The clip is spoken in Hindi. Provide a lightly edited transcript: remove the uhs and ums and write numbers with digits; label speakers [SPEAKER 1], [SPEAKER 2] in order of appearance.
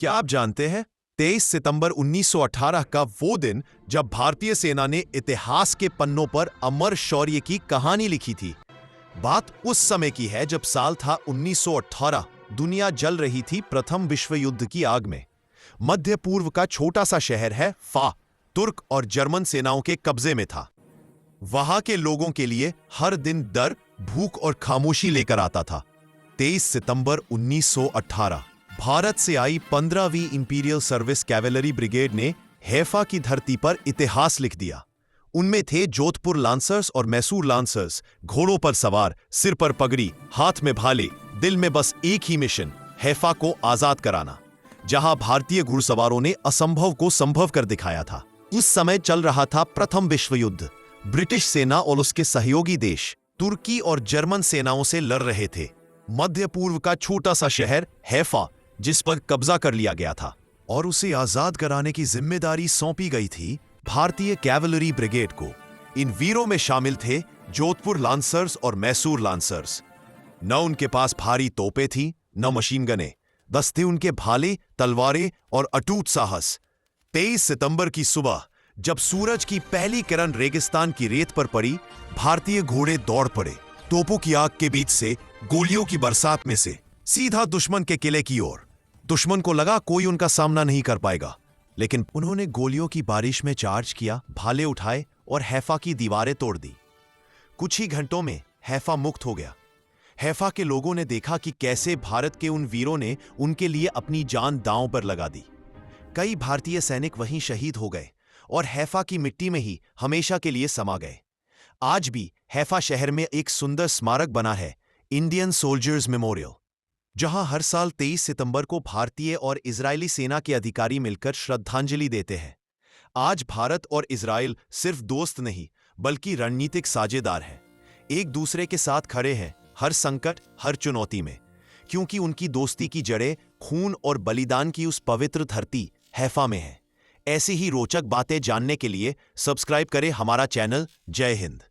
[SPEAKER 1] क्या आप जानते हैं 23 सितंबर 1918 का वो दिन जब भारतीय सेना ने इतिहास के पन्नों पर अमर शौर्य की कहानी लिखी थी। बात उस समय की है जब साल था 1918। दुनिया जल रही थी प्रथम विश्व युद्ध की आग में। मध्य पूर्व का छोटा सा शहर है फा तुर्क और जर्मन सेनाओं के कब्जे में था। वहां के लोगों के लिए हर दिन डर, भूख और खामोशी लेकर आता था। 23 सितंबर 1918 भारत से आई 15वीं इंपीरियल सर्विस कैवेलरी ब्रिगेड ने हैफा की धरती पर इतिहास लिख दिया। उनमें थे जोधपुर लांसर्स और मैसूर लांसर्स, घोड़ों पर सवार, सिर पर पगड़ी, हाथ में भाले, दिल में बस एक ही मिशन, हैफा को आजाद कराना। जहां भारतीय घुड़सवारों ने असंभव को संभव कर दिखाया था। उस समय चल रहा था प्रथम विश्व युद्ध। ब्रिटिश सेना और उसके सहयोगी देश तुर्की और जर्मन सेनाओं से लड़ रहे थे। मध्य पूर्व का छोटा सा शहर हैफा, जिस पर कब्जा कर लिया गया था और उसे आजाद कराने की जिम्मेदारी सौंपी गई थी भारतीय कैवलरी ब्रिगेड को। इन वीरों में शामिल थे जोधपुर लांसर्स और मैसूर लांसर्स। न उनके पास भारी तोपें थी, न मशीन गने, बस थे उनके भाले, तलवारें और अटूट साहस। 23 सितंबर की सुबह जब सूरज की पहली किरण रेगिस्तान की रेत पर पड़ी, भारतीय घोड़े दौड़ पड़े, तोपों की आग के बीच से, गोलियों की बरसात में से, सीधा दुश्मन के किले की ओर। दुश्मन को लगा कोई उनका सामना नहीं कर पाएगा, लेकिन उन्होंने गोलियों की बारिश में चार्ज किया, भाले उठाए और हैफा की दीवारें तोड़ दी। कुछ ही घंटों में हैफा मुक्त हो गया। हैफा के लोगों ने देखा कि कैसे भारत के उन वीरों ने उनके लिए अपनी जान दांव पर लगा दी। कई भारतीय सैनिक वहीं शहीद हो गए और हैफा की मिट्टी में ही हमेशा के लिए समा गए। आज भी हैफा शहर में एक सुंदर स्मारक बना है, इंडियन सोल्जर्स मेमोरियल, जहां हर साल 23 सितंबर को भारतीय और इजरायली सेना के अधिकारी मिलकर श्रद्धांजलि देते हैं। आज भारत और इजरायल सिर्फ दोस्त नहीं, बल्कि रणनीतिक साझेदार हैं। एक दूसरे के साथ खड़े हैं हर संकट, हर चुनौती में, क्योंकि उनकी दोस्ती की जड़ें खून और बलिदान की उस पवित्र धरती हैफा में है। ऐसी ही रोचक बातें जानने के लिए सब्सक्राइब करें हमारा चैनल। जय हिंद।